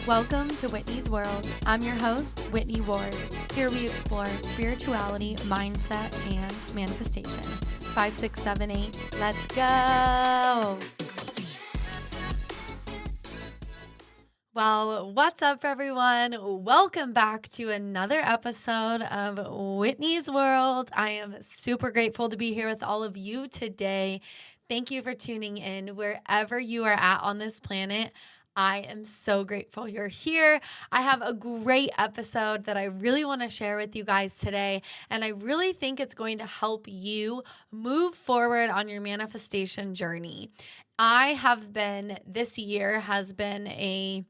Welcome to Whitney's World. I'm your host, Whitney Ward. Here we explore spirituality, mindset, and manifestation. 5, 6, 7, 8. Let's go. Well, what's up, everyone? Welcome back to another episode of Whitney's World. I am super grateful to be here with all of you today. Thank you for tuning in wherever you are at on this planet. I am so grateful you're here. I have a great episode that I really want to share with you guys today, and I really think it's going to help you move forward on your manifestation journey. This year has been a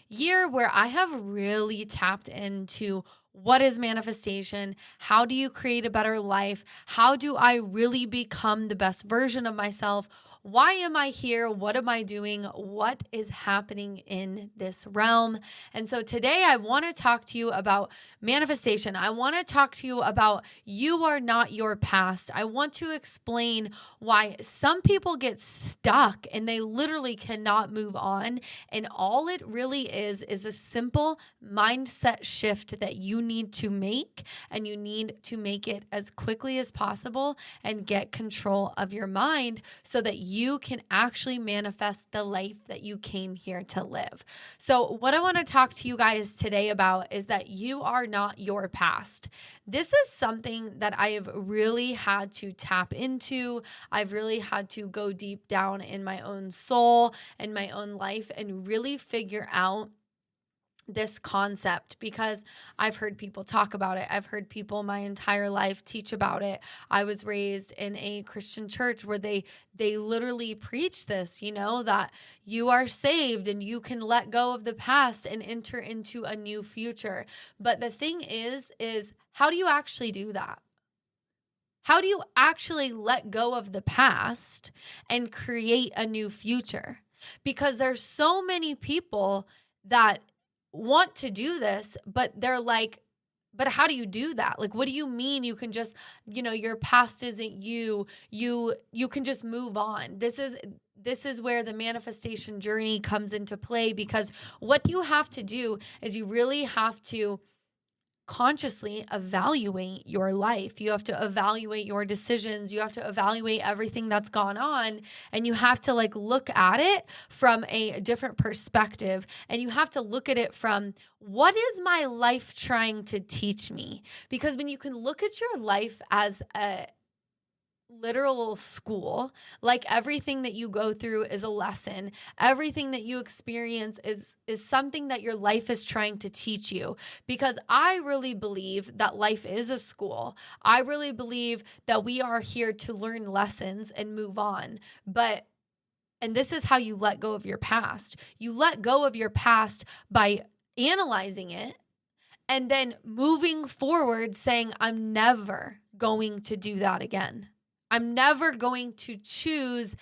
year where I have really tapped into what is manifestation? How do you create a better life? How do I really become the best version of myself? Why am I here? What am I doing? What is happening in this realm? And so today I want to talk to you about manifestation. I want to talk to you about you are not your past. I want to explain why some people get stuck and they literally cannot move on. And all it really is a simple mindset shift that you need to make, and you need to make it as quickly as possible and get control of your mind so that you can actually manifest the life that you came here to live. So what I want to talk to you guys today about is that you are not your past. This is something that I have really had to tap into. I've really had to go deep down in my own soul and my own life and really figure out this concept, because I've heard people talk about it. I've heard people my entire life teach about it. I was raised in a Christian church where they literally preach this, that you are saved and you can let go of the past and enter into a new future. But the thing is how do you actually do that? How do you actually let go of the past and create a new future? Because there's so many people that want to do this, but they're like, but how do you do that? Like, what do you mean you can just, your past isn't you can just move on? This is where the manifestation journey comes into play, because what you have to do is you really have to consciously evaluate your life. You have to evaluate your decisions. You have to evaluate everything that's gone on, and you have to look at it from a different perspective. And you have to look at it from, what is my life trying to teach me? Because when you can look at your life as a literal school, everything that you go through is a lesson. Everything that you experience is something that your life is trying to teach you. Because I really believe that life is a school. I really believe that we are here to learn lessons and move on. And this is how you let go of your past. You let go of your past by analyzing it and then moving forward saying, I'm never going to do that again. I'm never going to choose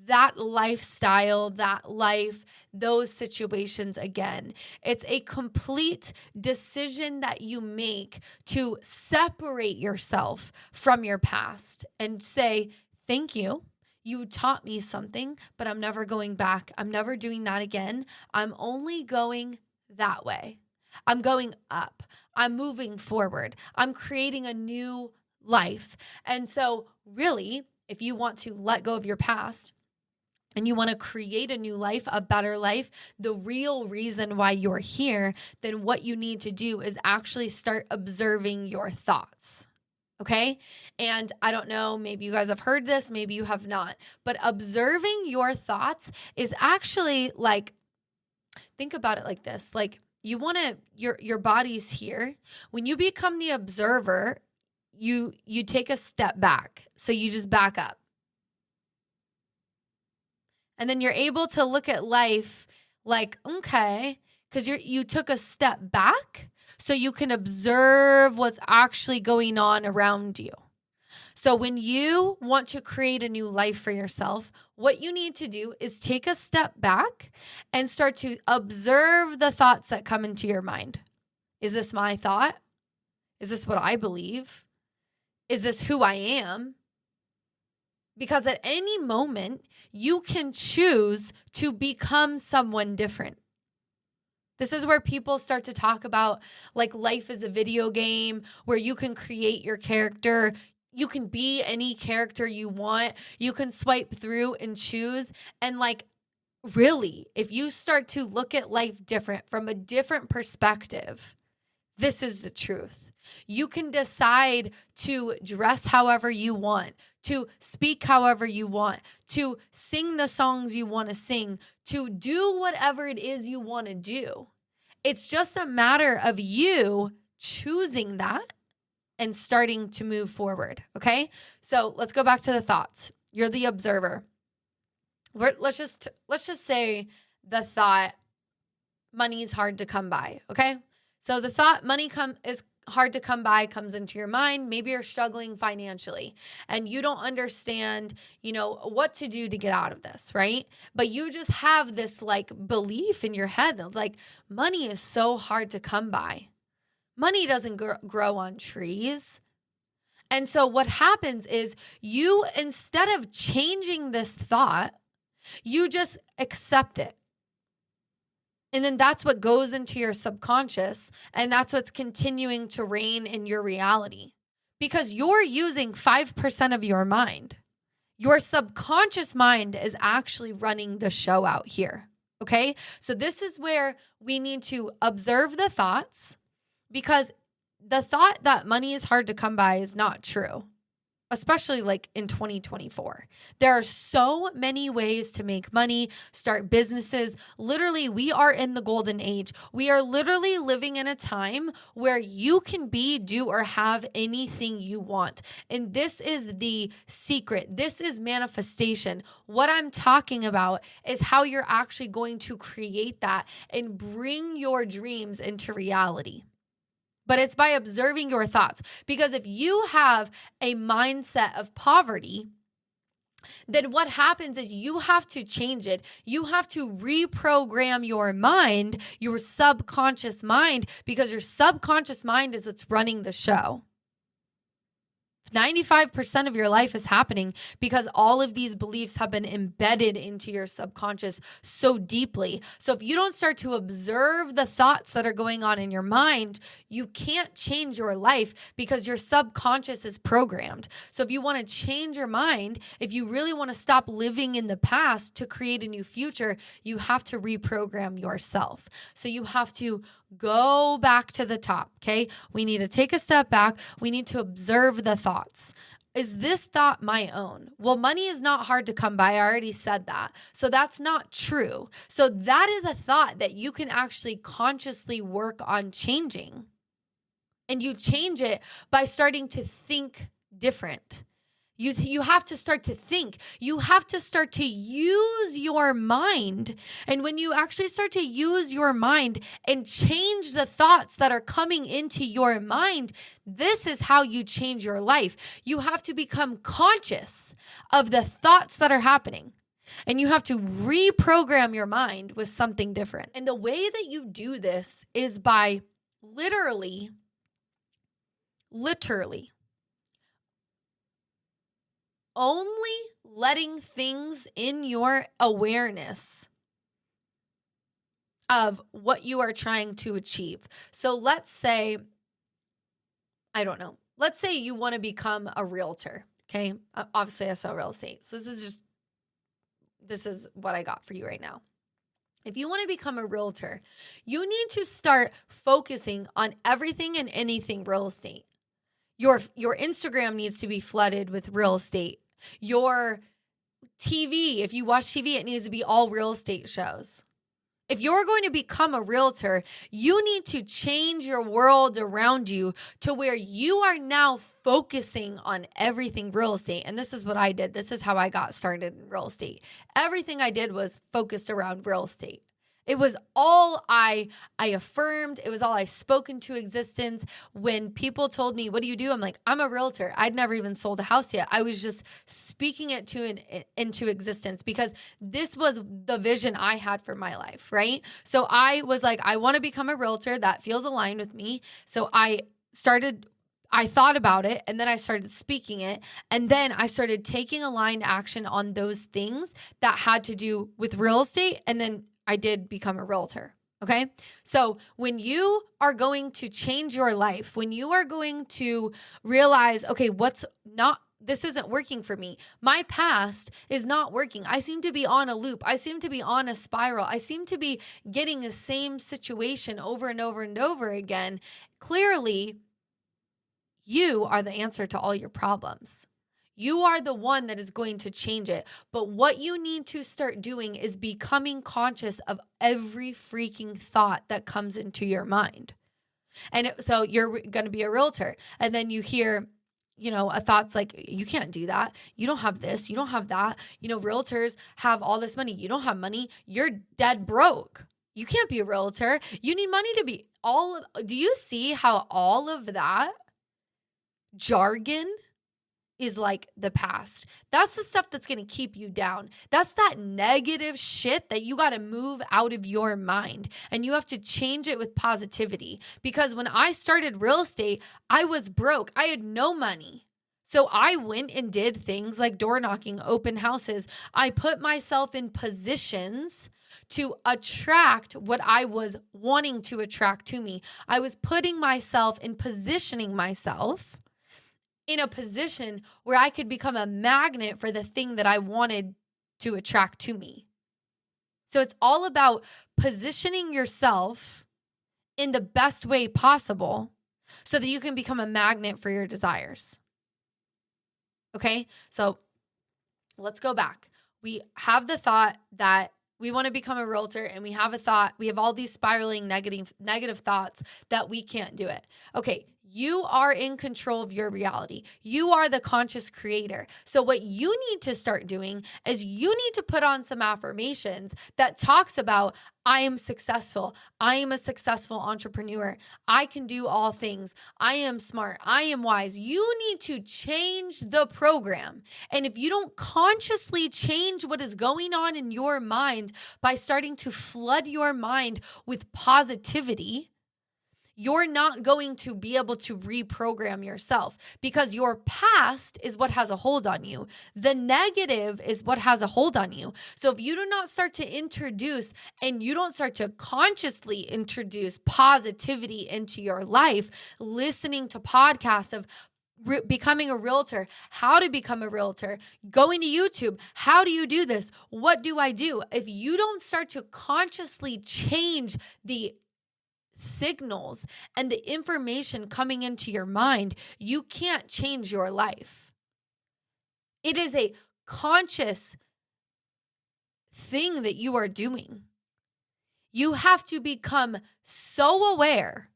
that lifestyle, that life, those situations again. It's a complete decision that you make to separate yourself from your past and say, thank you. You taught me something, but I'm never going back. I'm never doing that again. I'm only going that way. I'm going up. I'm moving forward. I'm creating a new life. And so really, if you want to let go of your past and you want to create a new life, a better life, the real reason why you're here, then what you need to do is actually start observing your thoughts. Okay? And I don't know, maybe you guys have heard this, maybe you have not, but observing your thoughts is actually think about it like this. You want to, your body's here. When you become the observer, you take a step back. So you just back up. And then you're able to look at life okay, because you took a step back so you can observe what's actually going on around you. So when you want to create a new life for yourself, what you need to do is take a step back and start to observe the thoughts that come into your mind. Is this my thought? Is this what I believe? Is this who I am? Because at any moment, you can choose to become someone different. This is where people start to talk about like life is a video game where you can create your character. You can be any character you want. You can swipe through and choose. And like, really, if you start to look at life different from a different perspective, this is the truth. You can decide to dress however you want, to speak however you want, to sing the songs you want to sing, to do whatever it is you want to do. It's just a matter of you choosing that and starting to move forward, okay? So let's go back to the thoughts. You're the observer. Let's just say the thought, money is hard to come by, okay? So the thought money is hard to come by comes into your mind. Maybe you're struggling financially and you don't understand, what to do to get out of this, right? But you just have this like belief in your head that like money is so hard to come by. Money doesn't grow on trees. And so what happens is you, instead of changing this thought, you just accept it. And then that's what goes into your subconscious, and that's what's continuing to reign in your reality. Because you're using 5% of your mind. Your subconscious mind is actually running the show out here, okay? So this is where we need to observe the thoughts, because the thought that money is hard to come by is not true. Especially like in 2024. There are so many ways to make money, start businesses. Literally, we are in the golden age. We are literally living in a time where you can be, do, or have anything you want. And this is the secret. This is manifestation. What I'm talking about is how you're actually going to create that and bring your dreams into reality. But it's by observing your thoughts. Because if you have a mindset of poverty, then what happens is you have to change it. You have to reprogram your mind, your subconscious mind, because your subconscious mind is what's running the show. 95% of your life is happening because all of these beliefs have been embedded into your subconscious so deeply. So if you don't start to observe the thoughts that are going on in your mind, you can't change your life because your subconscious is programmed. So if you want to change your mind, if you really want to stop living in the past to create a new future, you have to reprogram yourself. So you have to go back to the top, okay? We need to take a step back. We need to observe the thoughts. Is this thought my own? Well, money is not hard to come by. I already said that. So that's not true. So that is a thought that you can actually consciously work on changing. And you change it by starting to think different. You have to start to think. You have to start to use your mind. And when you actually start to use your mind and change the thoughts that are coming into your mind, this is how you change your life. You have to become conscious of the thoughts that are happening. And you have to reprogram your mind with something different. And the way that you do this is by literally only letting things in your awareness of what you are trying to achieve. So let's say, let's say you want to become a realtor, okay? Obviously I sell real estate. So this is what I got for you right now. If you want to become a realtor, you need to start focusing on everything and anything real estate. Your Instagram needs to be flooded with real estate. Your TV, if you watch TV, it needs to be all real estate shows. If you're going to become a realtor, you need to change your world around you to where you are now focusing on everything real estate. And this is what I did. This is how I got started in real estate. Everything I did was focused around real estate. It was all I affirmed. It was all I spoke into existence. When people told me, what do you do? I'm like, I'm a realtor. I'd never even sold a house yet. I was just speaking it into existence because this was the vision I had for my life, right? So I was like, I want to become a realtor. That feels aligned with me. So I thought about it and then I started speaking it. And then I started taking aligned action on those things that had to do with real estate. And then I did become a realtor. Okay. So when you are going to change your life, when you are going to realize, okay, this isn't working for me. My past is not working. I seem to be on a loop. I seem to be on a spiral. I seem to be getting the same situation over and over and over again. Clearly, you are the answer to all your problems. You are the one that is going to change it. But what you need to start doing is becoming conscious of every freaking thought that comes into your mind. And so you're going to be a realtor, and then you hear, a thought's like, you can't do that. You don't have this. You don't have that. Realtors have all this money. You don't have money. You're dead broke. You can't be a realtor. You need money to be do you see how all of that jargon is like the past? That's the stuff that's going to keep you down. That's that negative shit that you got to move out of your mind, and you have to change it with positivity. Because when I started real estate, I was broke. I had no money. So I went and did things like door knocking, open houses. I put myself in positions to attract what I was wanting to attract to me. I was putting myself and positioning myself in a position where I could become a magnet for the thing that I wanted to attract to me. So it's all about positioning yourself in the best way possible so that you can become a magnet for your desires. Okay? So let's go back. We have the thought that we want to become a realtor, and we have all these spiraling negative thoughts that we can't do it. Okay. You are in control of your reality. You are the conscious creator. So what you need to start doing is you need to put on some affirmations that talks about, I am successful. I am a successful entrepreneur. I can do all things. I am smart. I am wise. You need to change the program. And if you don't consciously change what is going on in your mind by starting to flood your mind with positivity, you're not going to be able to reprogram yourself, because your past is what has a hold on you. The negative is what has a hold on you. So if you do not start to introduce, and you don't start to consciously introduce positivity into your life, listening to podcasts of becoming a realtor, how to become a realtor, going to YouTube, how do you do this? What do I do? If you don't start to consciously change the signals and the information coming into your mind, you can't change your life. It is a conscious thing that you are doing. You have to become so aware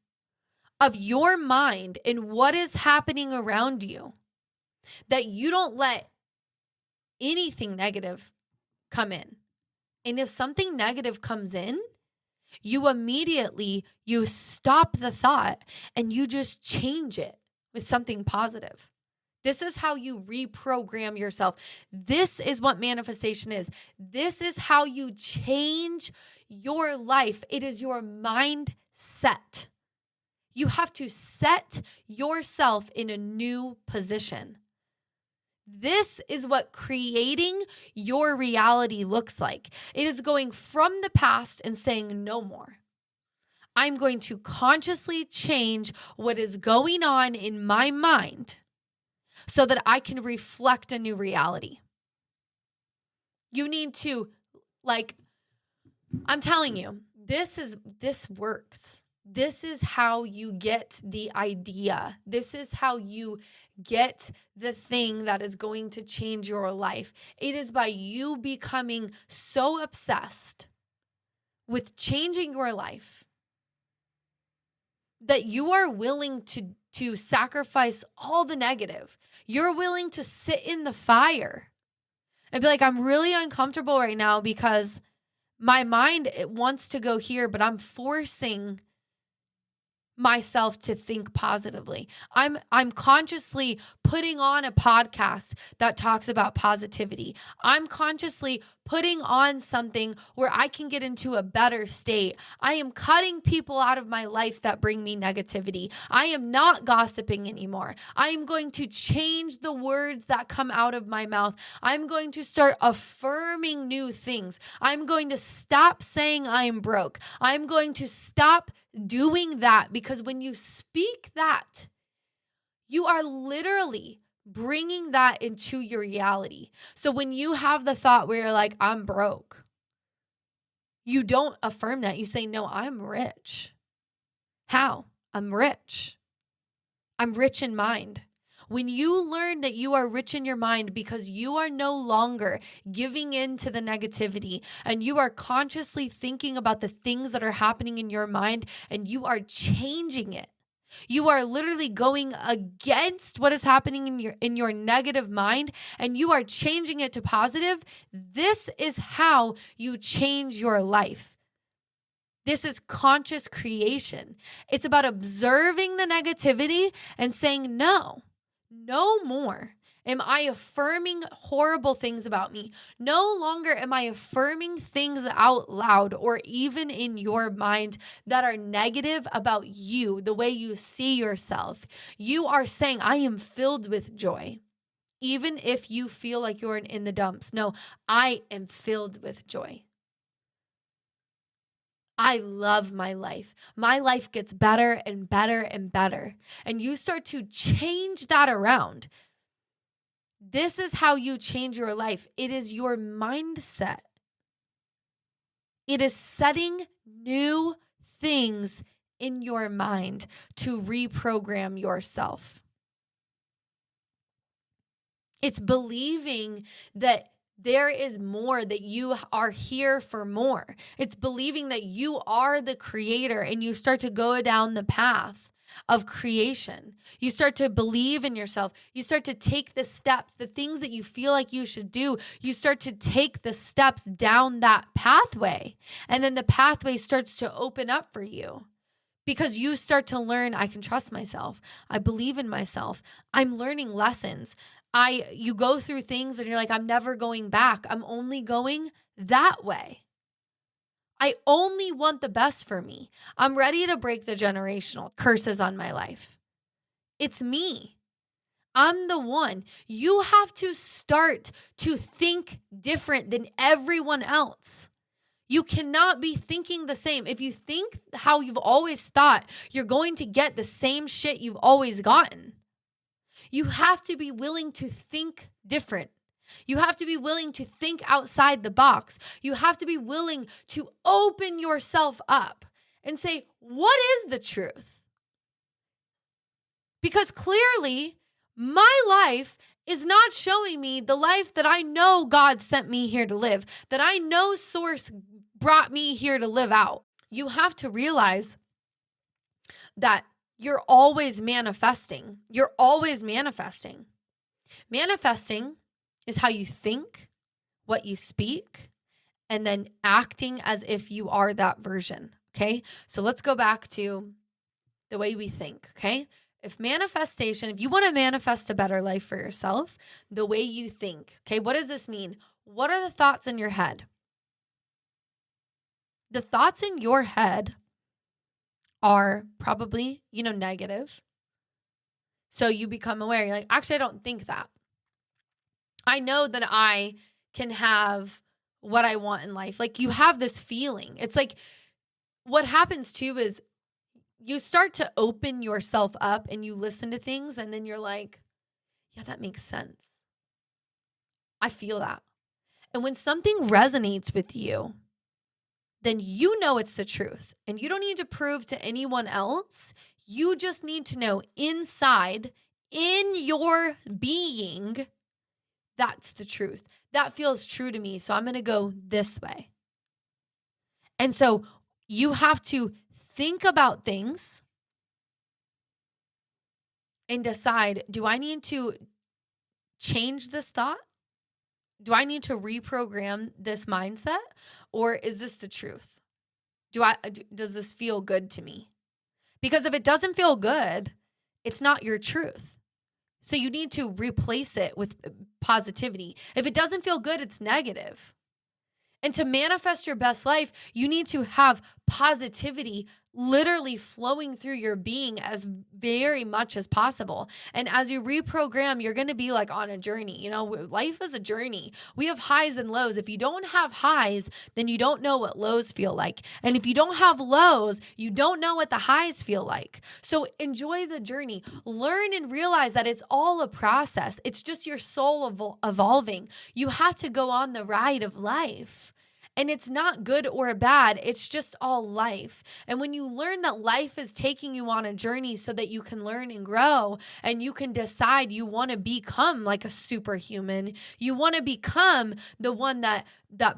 of your mind and what is happening around you that you don't let anything negative come in. And if something negative comes in, you stop the thought and you just change it with something positive. This is how you reprogram yourself. This is what manifestation is. This is how you change your life. It is your mindset. You have to set yourself in a new position. This is what creating your reality looks like. It is going from the past and saying no more. I'm going to consciously change what is going on in my mind so that I can reflect a new reality. You need to, I'm telling you, this works. This is how you get the idea. This is how you get the thing that is going to change your life. It is by you becoming so obsessed with changing your life that you are willing to sacrifice all the negative. You're willing to sit in the fire and be like, I'm really uncomfortable right now because my mind, it wants to go here, but I'm forcing myself to think positively. I'm consciously putting on a podcast that talks about positivity. I'm consciously putting on something where I can get into a better state. I am cutting people out of my life that bring me negativity. I am not gossiping anymore. I am going to change the words that come out of my mouth. I'm going to start affirming new things. I'm going to stop saying I'm broke. I'm going to stop doing that, because when you speak that, you are literally bringing that into your reality. So when you have the thought where you're like, I'm broke, you don't affirm that. You say, no, I'm rich. How? I'm rich. I'm rich in mind. When you learn that you are rich in your mind because you are no longer giving in to the negativity and you are consciously thinking about the things that are happening in your mind and you are changing it. You are literally going against what is happening in your negative mind and you are changing it to positive. This is how you change your life. This is conscious creation. It's about observing the negativity and saying, no more am I affirming horrible things about me. No longer am I affirming things out loud or even in your mind that are negative about you, the way you see yourself. You are saying, I am filled with joy. Even if you feel like you're in the dumps. No, I am filled with joy. I love my life. My life gets better and better and better. And you start to change that around. This is how you change your life. It is your mindset. It is setting new things in your mind to reprogram yourself. It's believing that there is more, that you are here for more. It's believing that you are the creator and you start to go down the path of creation. You start to believe in yourself. You start to take the steps, the things that you feel like you should do. You start to take the steps down that pathway. And then the pathway starts to open up for you because you start to learn, I can trust myself. I believe in myself. I'm learning lessons. You go through things and you're like, I'm never going back. I'm only going that way. I only want the best for me. I'm ready to break the generational curses on my life. It's me. I'm the one. You have to start to think different than everyone else. You cannot be thinking the same. If you think how you've always thought, you're going to get the same shit you've always gotten. You have to be willing to think different. You have to be willing to think outside the box. You have to be willing to open yourself up and say, what is the truth? Because clearly, my life is not showing me the life that I know God sent me here to live, that I know Source brought me here to live out. You have to realize that you're always manifesting. You're always manifesting. Manifesting is how you think, what you speak, and then acting as if you are that version, okay? So let's go back to the way we think, okay? If you want to manifest a better life for yourself, the way you think, okay? What does this mean? What are the thoughts in your head? The thoughts in your head are probably, negative. So you become aware. You're like, actually, I don't think that. I know that I can have what I want in life. Like you have this feeling. It's like what happens too is you start to open yourself up and you listen to things and then you're like, yeah, that makes sense. I feel that. And when something resonates with you, then you know it's the truth. And you don't need to prove to anyone else. You just need to know inside, in your being, that's the truth. That feels true to me. So I'm going to go this way. And so you have to think about things and decide, do I need to change this thought? Do I need to reprogram this mindset? Or is this the truth? Does this feel good to me? Because if it doesn't feel good, it's not your truth. So you need to replace it with positivity. If it doesn't feel good, it's negative. And to manifest your best life, you need to have positivity literally flowing through your being as very much as possible. And as you reprogram, you're going to be like on a journey. You know, life is a journey. We have highs and lows. If you don't have highs, then you don't know what lows feel like. And if you don't have lows, you don't know what the highs feel like. So enjoy the journey. Learn and realize that it's all a process. It's just your soul evolving. You have to go on the ride of life. And it's not good or bad. It's just all life. And when you learn that life is taking you on a journey so that you can learn and grow, and you can decide you want to become like a superhuman, you want to become the one that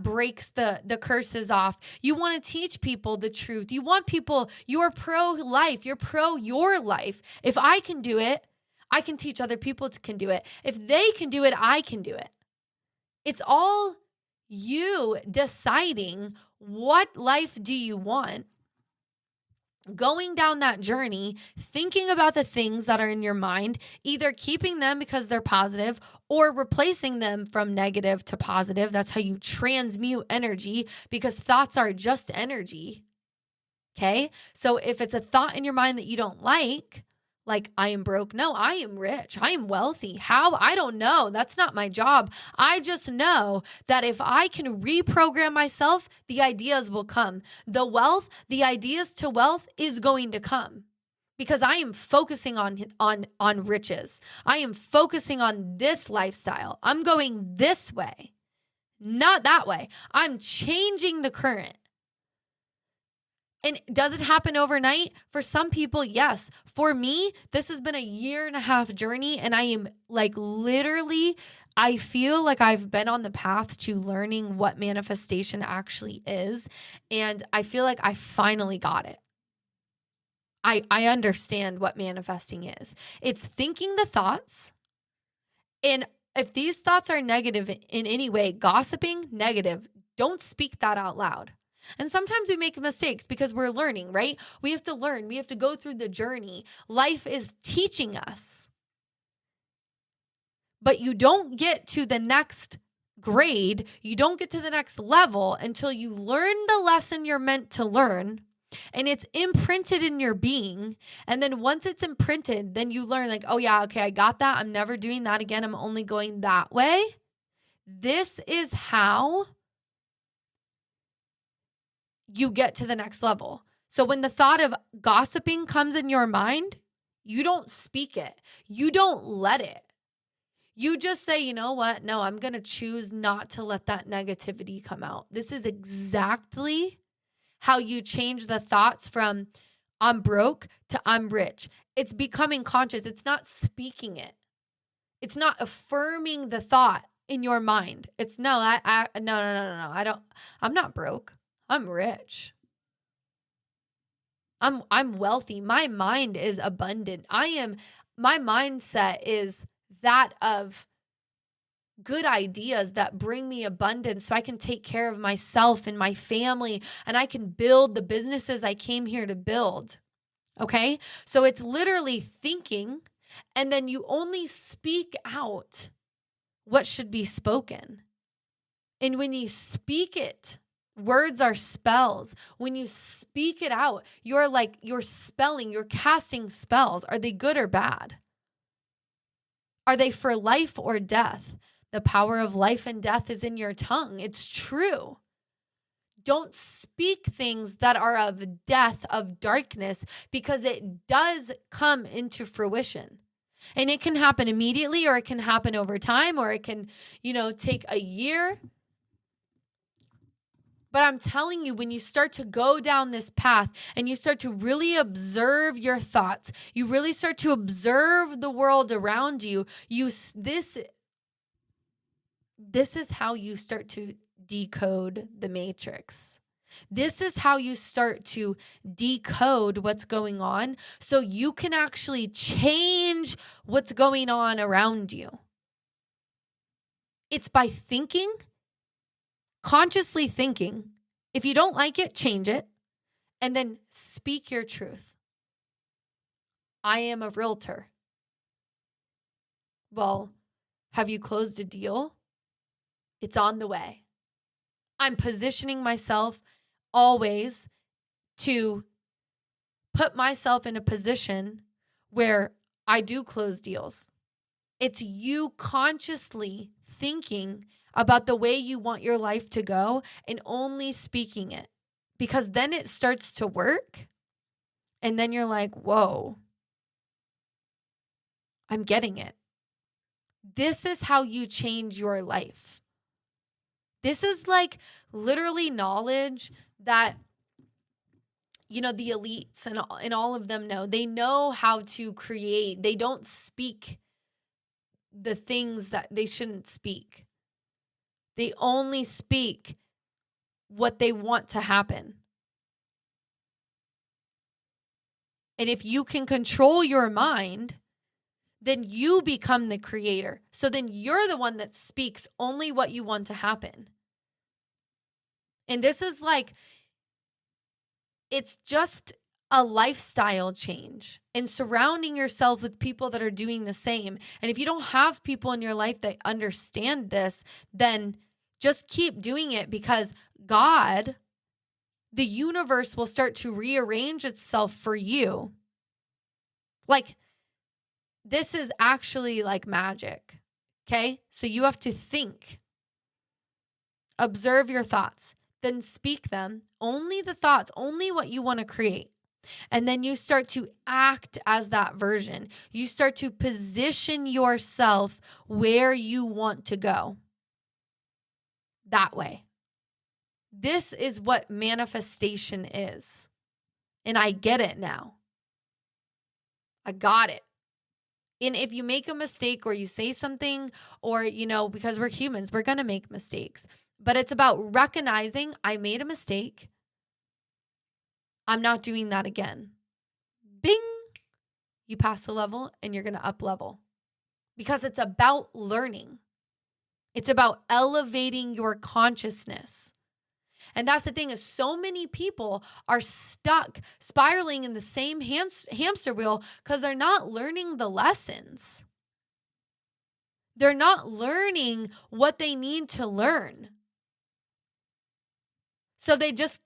breaks the curses off. You want to teach people the truth. You want people, you're pro-life. You're pro your life. If I can do it, I can teach other people can do it. If they can do it, I can do it. It's all you deciding what life do you want, going down that journey, thinking about the things that are in your mind, either keeping them because they're positive or replacing them from negative to positive. That's how you transmute energy, because thoughts are just energy. Okay? So if it's a thought in your mind that you don't like I am broke. No, I am rich. I am wealthy. How? I don't know. That's not my job. I just know that if I can reprogram myself, the ideas will come. The ideas to wealth is going to come, because I am focusing on riches. I am focusing on this lifestyle. I'm going this way, not that way. I'm changing the current. And does it happen overnight? For some people, yes. For me, this has been a 1.5 year journey, and I am literally, I feel like I've been on the path to learning what manifestation actually is. And I feel like I finally got it. I understand what manifesting is. It's thinking the thoughts. And if these thoughts are negative in any way, gossiping, negative, don't speak that out loud. And sometimes we make mistakes because we're learning, right? We have to learn. We have to go through the journey. Life is teaching us. But you don't get to the next grade. You don't get to the next level until you learn the lesson you're meant to learn. And it's imprinted in your being. And then once it's imprinted, then you learn oh yeah, okay, I got that. I'm never doing that again. I'm only going that way. This is how you get to the next level. So when the thought of gossiping comes in your mind, you don't speak it. You don't let it. You just say, you know what? No, I'm going to choose not to let that negativity come out. This is exactly how you change the thoughts from I'm broke to I'm rich. It's becoming conscious. It's not speaking it. It's not affirming the thought in your mind. It's no. I'm not broke. I'm rich. I'm wealthy. My mind is abundant. My mindset is that of good ideas that bring me abundance so I can take care of myself and my family, and I can build the businesses I came here to build. Okay? So it's literally thinking, and then you only speak out what should be spoken. And when you speak it, words are spells. When you speak it out, you're spelling, you're casting spells. Are they good or bad? Are they for life or death? The power of life and death is in your tongue. It's true. Don't speak things that are of death, of darkness, because it does come into fruition. And it can happen immediately, or it can happen over time, or it can, take a year. But I'm telling you, when you start to go down this path and you start to really observe your thoughts, you really start to observe the world around you, this is how you start to decode the matrix. This is how you start to decode what's going on so you can actually change what's going on around you. It's by thinking. Consciously thinking. If you don't like it, change it. And then speak your truth. I am a realtor. Well, have you closed a deal? It's on the way. I'm positioning myself always to put myself in a position where I do close deals. It's you consciously thinking about the way you want your life to go and only speaking it, because then it starts to work. And then you're like, whoa, I'm getting it. This is how you change your life. This is like literally knowledge that, the elites and all of them know. They know how to create. They don't speak the things that they shouldn't speak. They only speak what they want to happen. And if you can control your mind, then you become the creator. So then you're the one that speaks only what you want to happen. And this is like, it's just a lifestyle change and surrounding yourself with people that are doing the same. And if you don't have people in your life that understand this, then just keep doing it, because God, the universe, will start to rearrange itself for you. Like, this is actually like magic. Okay? So you have to think, observe your thoughts, then speak them, only the thoughts, only what you want to create. And then you start to act as that version. You start to position yourself where you want to go. That way. This is what manifestation is. And I get it now. I got it. And if you make a mistake or you say something, or, because we're humans, we're going to make mistakes. But it's about recognizing I made a mistake. I'm not doing that again. Bing! You pass the level and you're going to up level. Because it's about learning. It's about elevating your consciousness. And that's the thing, is so many people are stuck spiraling in the same hamster wheel because they're not learning the lessons. They're not learning what they need to learn. So they're just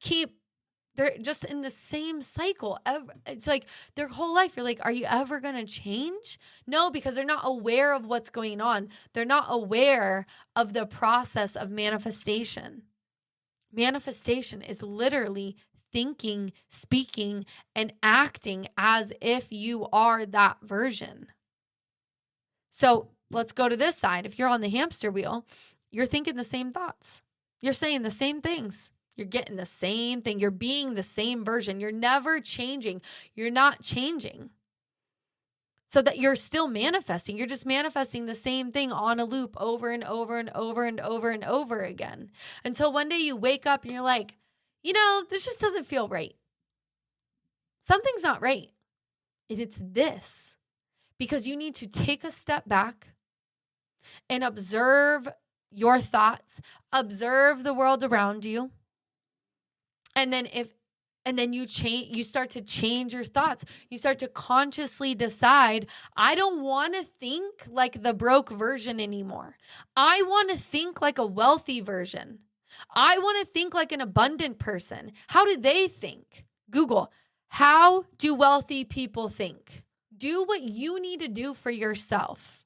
in the same cycle. It's like their whole life. You're like, are you ever going to change? No, because they're not aware of what's going on. They're not aware of the process of manifestation. Manifestation is literally thinking, speaking, and acting as if you are that version. So let's go to this side. If you're on the hamster wheel, you're thinking the same thoughts. You're saying the same things. You're getting the same thing. You're being the same version. You're never changing. You're not changing. So that you're still manifesting. You're just manifesting the same thing on a loop over and over and over and over and over again. Until one day you wake up and you're like, this just doesn't feel right. Something's not right. And it's this. Because you need to take a step back and observe your thoughts, observe the world around you. And then you start to change your thoughts. You start to consciously decide, I don't want to think like the broke version anymore. I want to think like a wealthy version. I want to think like an abundant person. How do they think? Google, how do wealthy people think? Do what you need to do for yourself.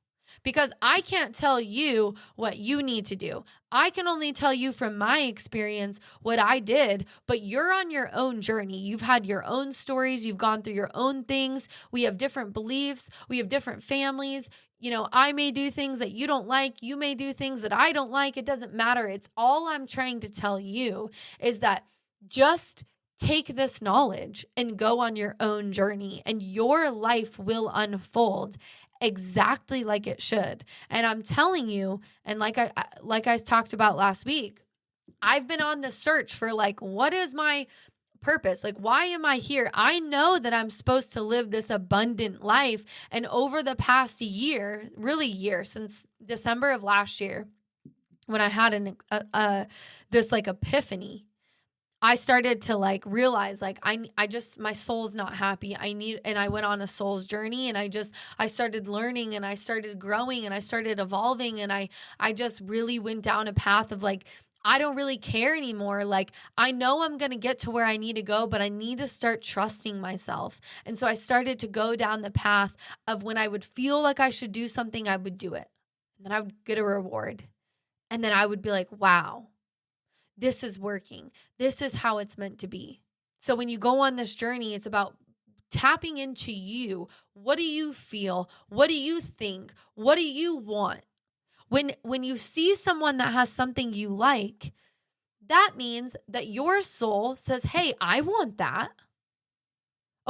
Because I can't tell you what you need to do. I can only tell you from my experience what I did, but you're on your own journey. You've had your own stories. You've gone through your own things. We have different beliefs. We have different families. I may do things that you don't like. You may do things that I don't like. It doesn't matter. It's all I'm trying to tell you is that just take this knowledge and go on your own journey, and your life will unfold exactly like it should. And I'm telling you, and like I talked about last week, I've been on the search for what is my purpose? Why am I here? I know that I'm supposed to live this abundant life. And over the past year, since December of last year, when I had this epiphany, I started to realize my soul's not happy. And I went on a soul's journey, and I started learning, and I started growing, and I started evolving. And I just really went down a path of I don't really care anymore. Like, I know I'm going to get to where I need to go, but I need to start trusting myself. And so I started to go down the path of when I would feel like I should do something, I would do it. And then I would get a reward. And then I would be like, wow, this is working. This is how it's meant to be. So when you go on this journey, it's about tapping into you. What do you feel? What do you think? What do you want? When you see someone that has something you like, that means that your soul says, hey, I want that.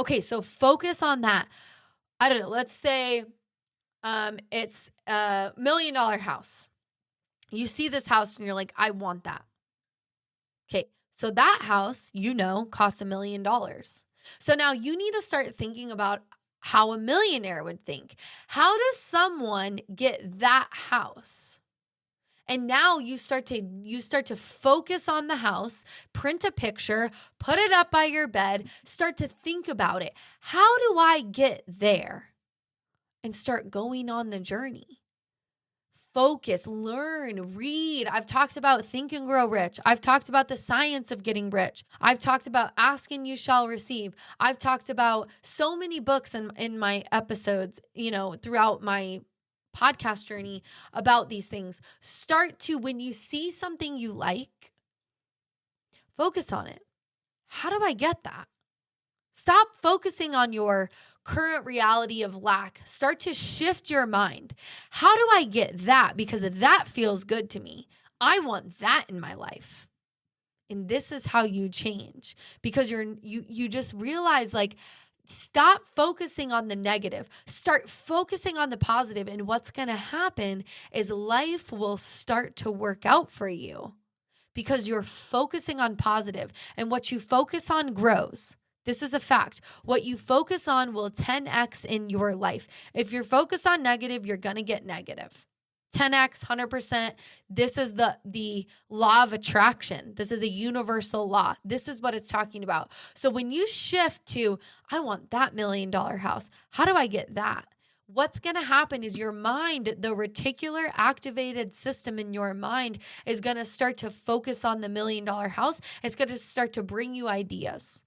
Okay, so focus on that. I don't know. Let's say it's $1 million house. You see this house and you're like, I want that. Okay, so that house, costs $1 million. So now you need to start thinking about how a millionaire would think. How does someone get that house? And now you start to focus on the house, print a picture, put it up by your bed, start to think about it. How do I get there? And start going on the journey. Focus, learn, read. I've talked about Think and Grow Rich. I've talked about the science of getting rich. I've talked about Ask and You Shall Receive. I've talked about so many books in my episodes, throughout my podcast journey about these things. Start to, when you see something you like, focus on it. How do I get that? Stop focusing on your current reality of lack. Start to shift your mind. How do I get that? Because that feels good to me. I want that in my life. And this is how you change, because you just realize, like, stop focusing on the negative. Start focusing on the positive. And what's going to happen is life will start to work out for you because you're focusing on positive. And what you focus on grows. This is a fact. What you focus on will 10x in your life. If you're focused on negative, you're going to get negative. 10x, 100%. This is the law of attraction. This is a universal law. This is what it's talking about. So when you shift to, I want that $1 million house, how do I get that? What's going to happen is your mind, the reticular activated system in your mind, is going to start to focus on the $1 million house. It's going to start to bring you ideas.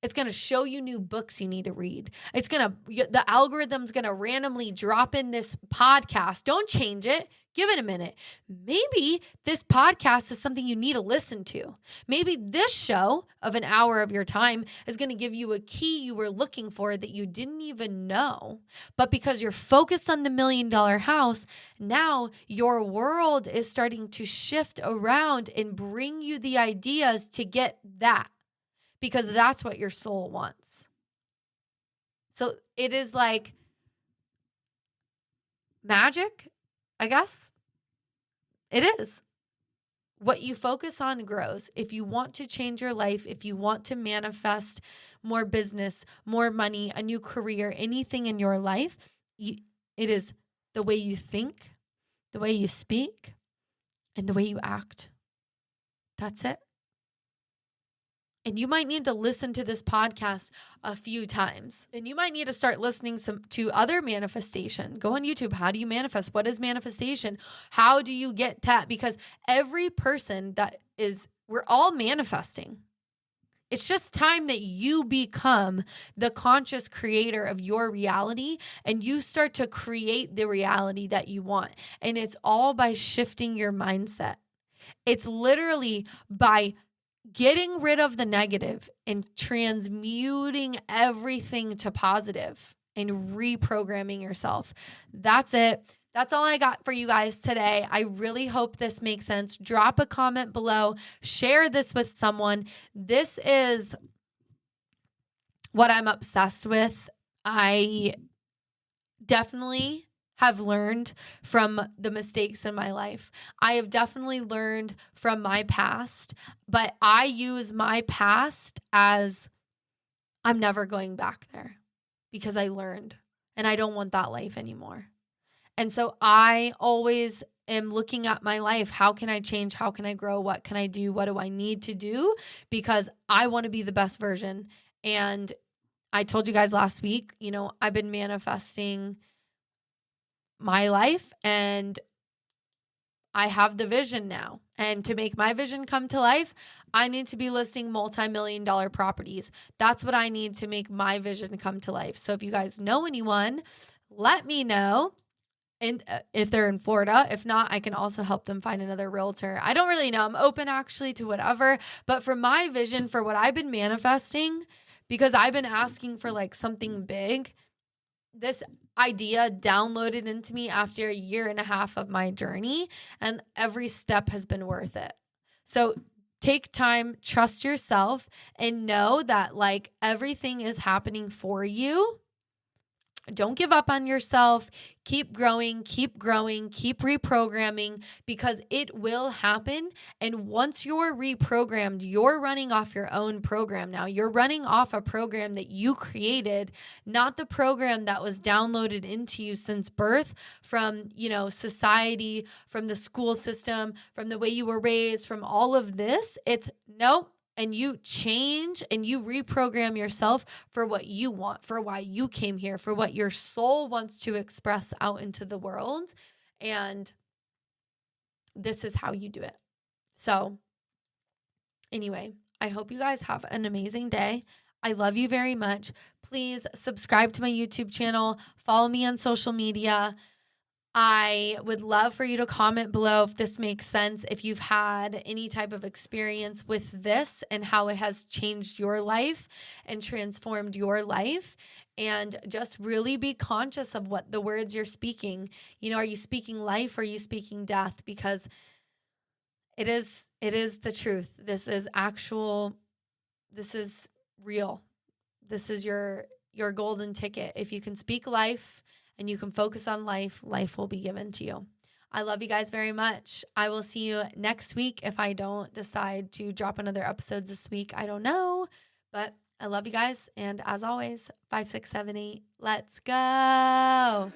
It's going to show you new books you need to read. The algorithm's going to randomly drop in this podcast. Don't change it. Give it a minute. Maybe this podcast is something you need to listen to. Maybe this show of an hour of your time is going to give you a key you were looking for that you didn't even know. But because you're focused on the $1 million house, now your world is starting to shift around and bring you the ideas to get that. Because that's what your soul wants. So it is like magic, I guess. It is. What you focus on grows. If you want to change your life, if you want to manifest more business, more money, a new career, anything in your life, it is the way you think, the way you speak, and the way you act. That's it. And you might need to listen to this podcast a few times. And you might need to start listening to other manifestation. Go on YouTube. How do you manifest? What is manifestation? How do you get that? Because every person we're all manifesting. It's just time that you become the conscious creator of your reality and you start to create the reality that you want. And it's all by shifting your mindset. It's literally by getting rid of the negative and transmuting everything to positive and reprogramming yourself. That's it. That's all I got for you guys today. I really hope this makes sense. Drop a comment below. Share this with someone. This is what I'm obsessed with. I definitely have learned from the mistakes in my life. I have definitely learned from my past, but I use my past as I'm never going back there because I learned and I don't want that life anymore. And so I always am looking at my life. How can I change? How can I grow? What can I do? What do I need to do? Because I want to be the best version. And I told you guys last week, I've been manifesting my life and I have the vision now. And to make my vision come to life, I need to be listing multi-million-dollar properties. That's what I need to make my vision come to life. So if you guys know anyone, let me know. And if they're in Florida, if not, I can also help them find another realtor. I don't really know. I'm open actually to whatever. But for my vision, for what I've been manifesting, because I've been asking for like something big, this idea downloaded into me after a year and a half of my journey, and every step has been worth it. So take time, trust yourself, and know that like everything is happening for you. Don't give up on yourself. Keep growing, keep reprogramming, because it will happen. And once you're reprogrammed, you're running off your own program now. You're running off a program that you created, not the program that was downloaded into you since birth from, society, from the school system, from the way you were raised, from all of this. It's nope. And you change and you reprogram yourself for what you want, for why you came here, for what your soul wants to express out into the world. And this is how you do it. So anyway, I hope you guys have an amazing day. I love you very much. Please subscribe to my YouTube channel. Follow me on social media. I would love for you to comment below if this makes sense, if you've had any type of experience with this and how it has changed your life and transformed your life. And just really be conscious of what the words you're speaking. Are you speaking life or are you speaking death? Because it is the truth. This is actual. This is real. This is your golden ticket. If you can speak life, and you can focus on life, life will be given to you. I love you guys very much. I will see you next week if I don't decide to drop another episode this week. I don't know, but I love you guys. And as always, 5, 6, 7, 8, let's go.